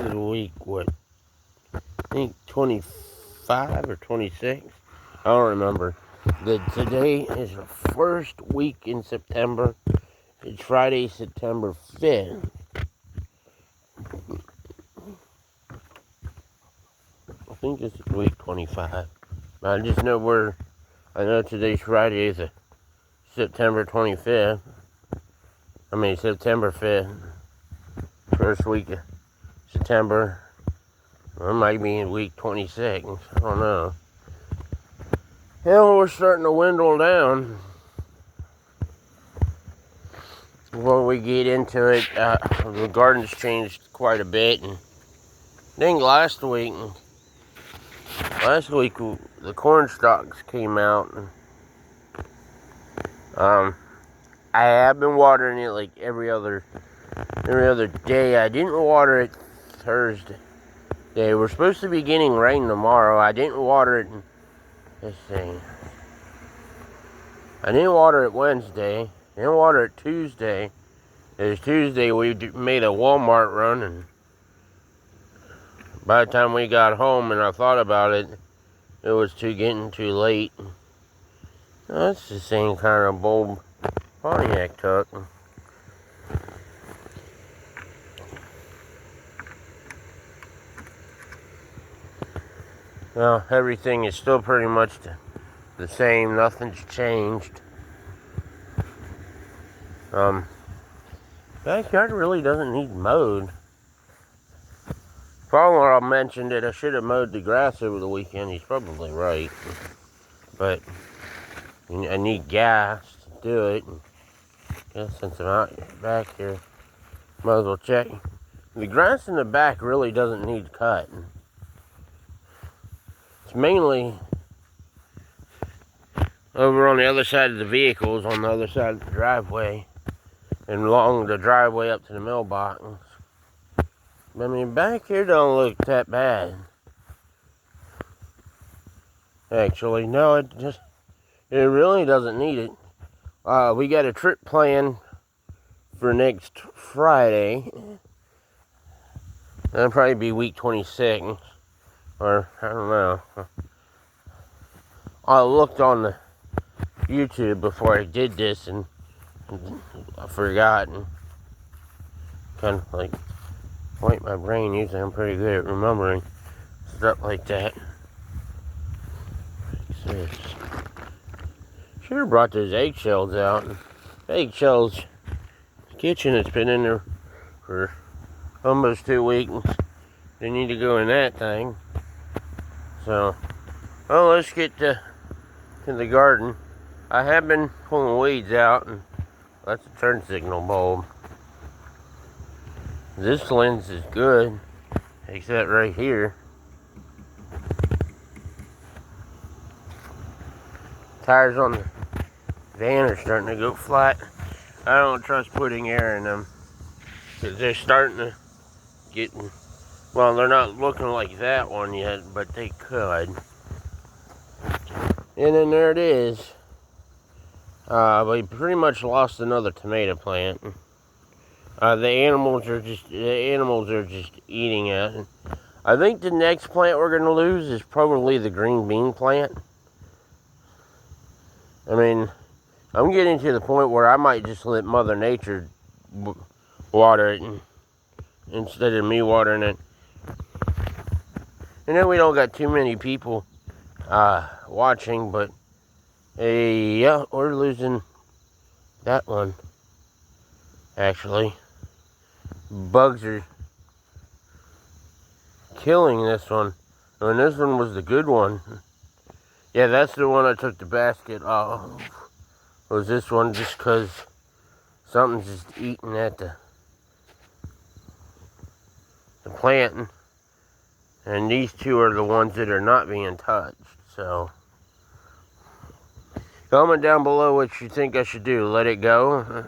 is week, what, I think 25 or 26? I don't remember. Today is the first week in September. It's Friday, September 5th. I think this is week 25. I just know I know today's Friday is September 25th. September 5th. First week of September. Or it might be in week 26. I don't know. Hell, we're starting to dwindle down. Before we get into it, the garden's changed quite a bit. And I think last week the corn stalks came out. And, I have been watering it like every other day. I didn't water it Thursday. We're supposed to be getting rain tomorrow. I didn't water it. Let's see. I didn't water it Wednesday. Didn't water it Tuesday. It was Tuesday we made a Walmart run, and by the time we got home and I thought about it, it was getting too late. That's the same kind of bulb Pontiac took. Well, everything is still pretty much the same. Nothing's changed. Backyard really doesn't need mowed. Father-in-law mentioned that I should have mowed the grass over the weekend. He's probably right. But I need gas to do it. Guess since I'm out back here, might as well check. The grass in the back really doesn't need cut. It's mainly over on the other side of the vehicles, on the other side of the driveway, and along the driveway up to the mailbox. Back here don't look that bad. Actually, no, it really doesn't need it. We got a trip planned for next Friday. That'll probably be week 26, or I don't know. I looked on the YouTube before I did this, and I forgot, and kind of like wiped my brain. Usually I'm pretty good at remembering stuff like that. Should have brought those eggshells out. Eggshells kitchen, it's been in there for almost 2 weeks. They need to go in that thing. So, well, let's get to the garden. I have been pulling weeds out, and that's a turn signal bulb. This lens is good, except right here. Tires on the van are starting to go flat. I don't trust putting air in them, because they're starting to get, well, they're not looking like that one yet, but they could. And then there it is. We pretty much lost another tomato plant. The animals are just eating it. I think the next plant we're gonna lose is probably the green bean plant. I'm getting to the point where I might just let Mother Nature water it instead of me watering it. And then we don't got too many people watching, but yeah, we're losing that one. Actually, bugs are killing this one. And this one was the good one. Yeah, that's the one I took the basket off. Was this one, just because something's just eating at the plant. And these two are the ones that are not being touched. So, comment down below what you think I should do. Let it go.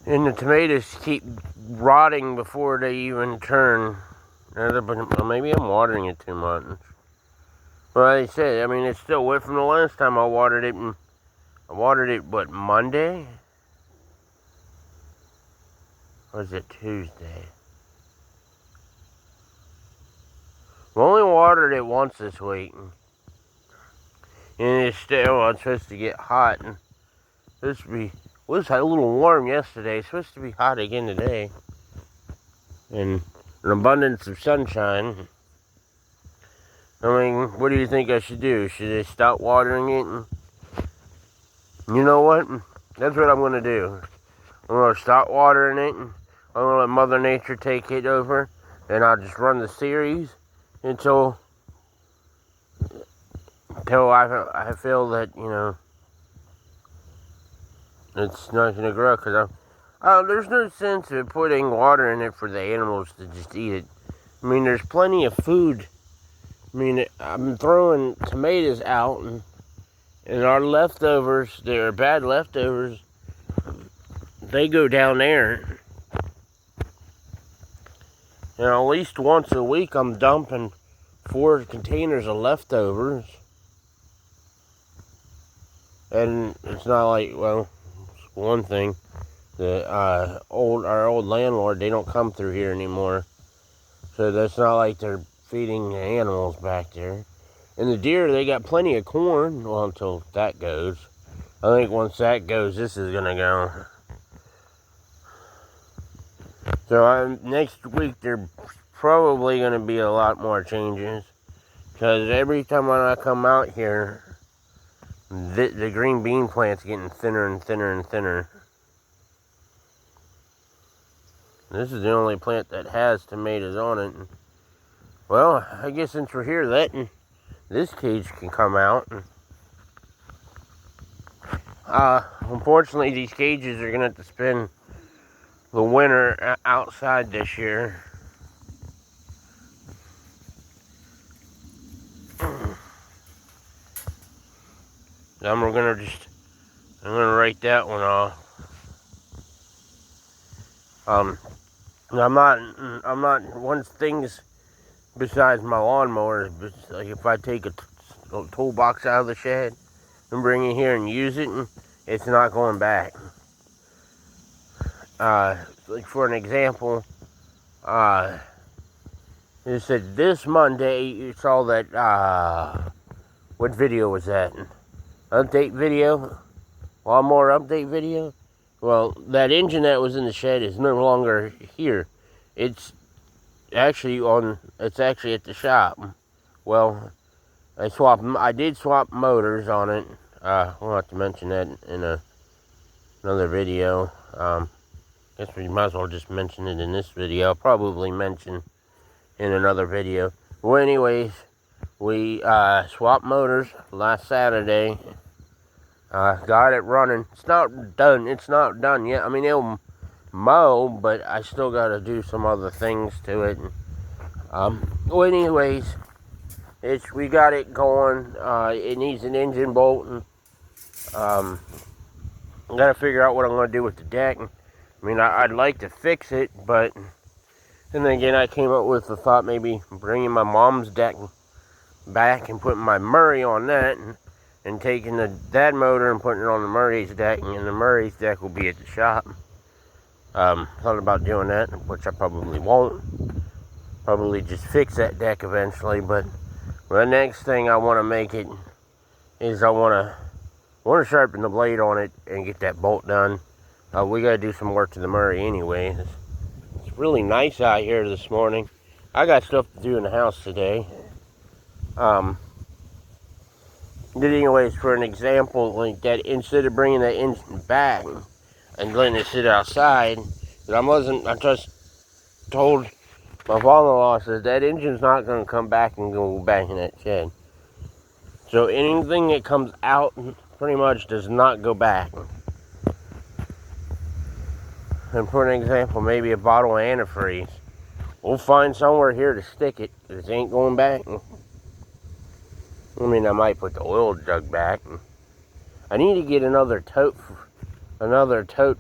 And the tomatoes keep rotting before they even turn. Maybe I'm watering it too much. But like I said, it's still wet from the last time I watered it. I watered it, Monday? Or is it Tuesday? We only watered it once this week. And it's supposed to get hot. And it was a little warm yesterday. It's supposed to be hot again today. And an abundance of sunshine. I mean, what do you think I should do? Should I stop watering it? And you know what? That's what I'm going to do. I'm going to stop watering it. And I'm going to let Mother Nature take it over. And I'll just run the series until I feel that, you know, it's not going to grow. Because there's no sense of putting water in it for the animals to just eat it. I mean, there's plenty of food. I mean, I'm throwing tomatoes out, and our leftovers, they're bad leftovers, they go down there. And at least once a week, I'm dumping 4 containers of leftovers. And it's not like, well, one thing, our old landlord, they don't come through here anymore. So that's not like they're feeding the animals back there. And the deer, they got plenty of corn. Well, until that goes. I think once that goes, this is going to go. So next week, there's probably going to be a lot more changes. Because every time when I come out here, the green bean plant's getting thinner and thinner and thinner. This is the only plant that has tomatoes on it. Well, I guess since we're here, this cage can come out. Unfortunately, these cages are going to have to spend the winter outside this year. Then I'm going to write that one off. I'm not, one things besides my lawnmowers, but like if I take a toolbox out of the shed and bring it here and use it, it's not going back. Like for an example, it said this Monday, you saw that, what video was that? Update video? Lawnmower update video? Well, that engine that was in the shed is no longer here. It's actually at the shop. Well, I did swap motors on it. We'll have to mention that in another video. Guess we might as well just mention it in this video. I'll probably mention in another video. Well, anyways, we swapped motors last Saturday. Got it running. It's not done yet. I mean, it'll mow, but I still got to do some other things to it. Well, anyways, we got it going. It needs an engine bolt. And, I got to figure out what I'm going to do with the deck. I mean, I'd like to fix it, but and then again, I came up with the thought maybe bringing my mom's deck back and putting my Murray on that. And taking that motor and putting it on the Murray's deck, and the Murray's deck will be at the shop. Thought about doing that, which I probably won't. Probably just fix that deck eventually, but the next thing I want to make it is I want to sharpen the blade on it and get that bolt done. We got to do some work to the Murray anyway. It's really nice out here this morning. I got stuff to do in the house today. But anyways, for an example like that, instead of bringing that engine back and letting it sit outside, I just told my father-in-law, says that engine's not going to come back and go back in that shed. So anything that comes out pretty much does not go back. And for an example, maybe a bottle of antifreeze. We'll find somewhere here to stick it, because it ain't going back. I mean, I might put the oil jug back. I need to get another tote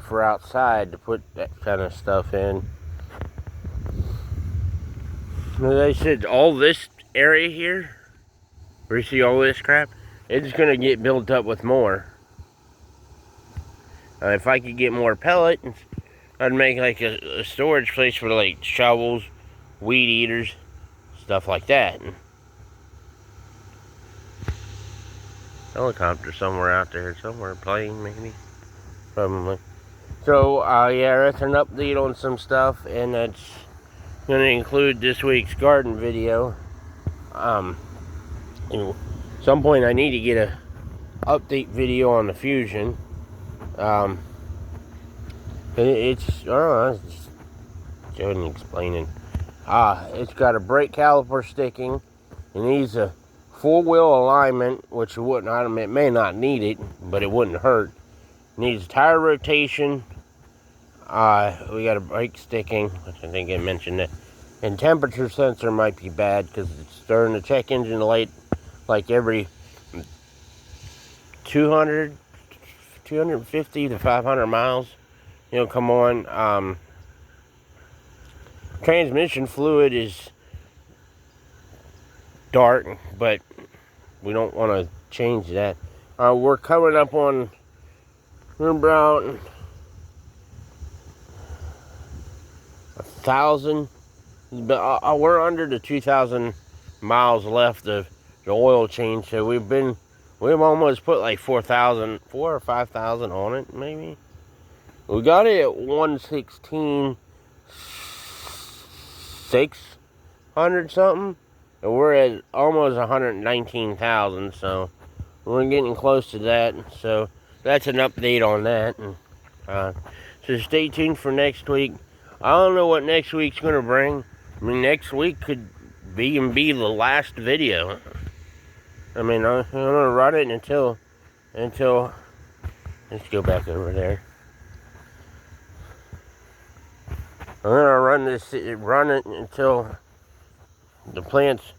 for outside to put that kind of stuff in. They said all this area here, where you see all this crap, it's going to get built up with more. If I could get more pellets, I'd make like a storage place for like shovels, weed eaters, stuff like that. Helicopter somewhere out there, somewhere, plane maybe, probably. So yeah, that's an update on some stuff, and that's going to include this week's garden video. At some point I need to get a update video on the Fusion. It's, I don't know, it's Jordan explaining. It's got a brake caliper sticking. It needs a full wheel alignment, which it wouldn't, it may not need it, but it wouldn't hurt. It needs tire rotation. We got a brake sticking, which I think I mentioned that. And temperature sensor might be bad because it's starting the check engine light like every 250 to 500 miles. Come on. Transmission fluid is dark, but we don't want to change that. We're coming up on about 1,000. We're under the 2,000 miles left of the oil change, so we've almost put like 4,000 or 5,000 on it, maybe. We got it at 116,600 something, and we're at almost 119,000, so we're getting close to that. So that's an update on that. And so stay tuned for next week. I don't know what next week's gonna bring. I mean, next week could be the last video. I mean, I'm gonna run it until. Let's go back over there. I'm gonna run it until the plants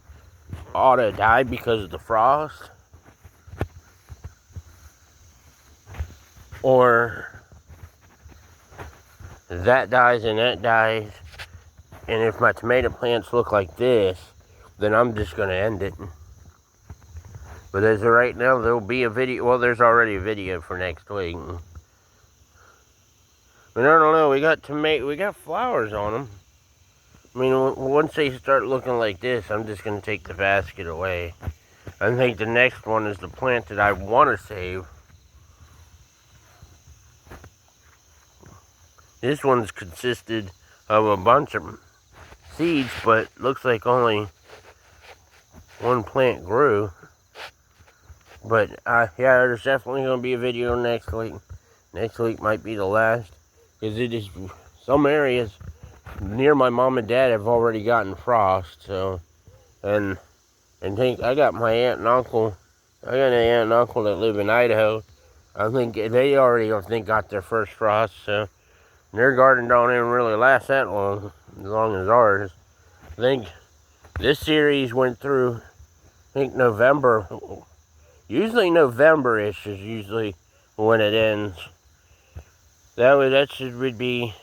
ought to die because of the frost, or that dies and that dies. And if my tomato plants look like this, then I'm just gonna end it. But as of right now, there'll be a video. Well, there's already a video for next week. But I don't know. We got flowers on them. I mean, once they start looking like this, I'm just gonna take the basket away. I think the next one is the plant that I want to save. This one's consisted of a bunch of seeds, but looks like only one plant grew. But yeah, there's definitely going to be a video next week. Next week might be the last, because it is, some areas near my mom and dad have already gotten frost. So, and I got my aunt and uncle. I got an aunt and uncle that live in Idaho. I think they already got their first frost. So their garden don't even really last that long as ours. I think this series went through, November. Usually November-ish is usually when it ends. That would be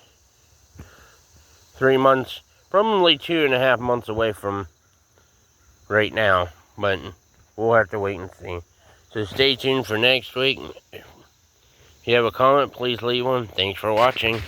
3 months, probably 2.5 months away from right now. But we'll have to wait and see. So stay tuned for next week. If you have a comment, please leave one. Thanks for watching.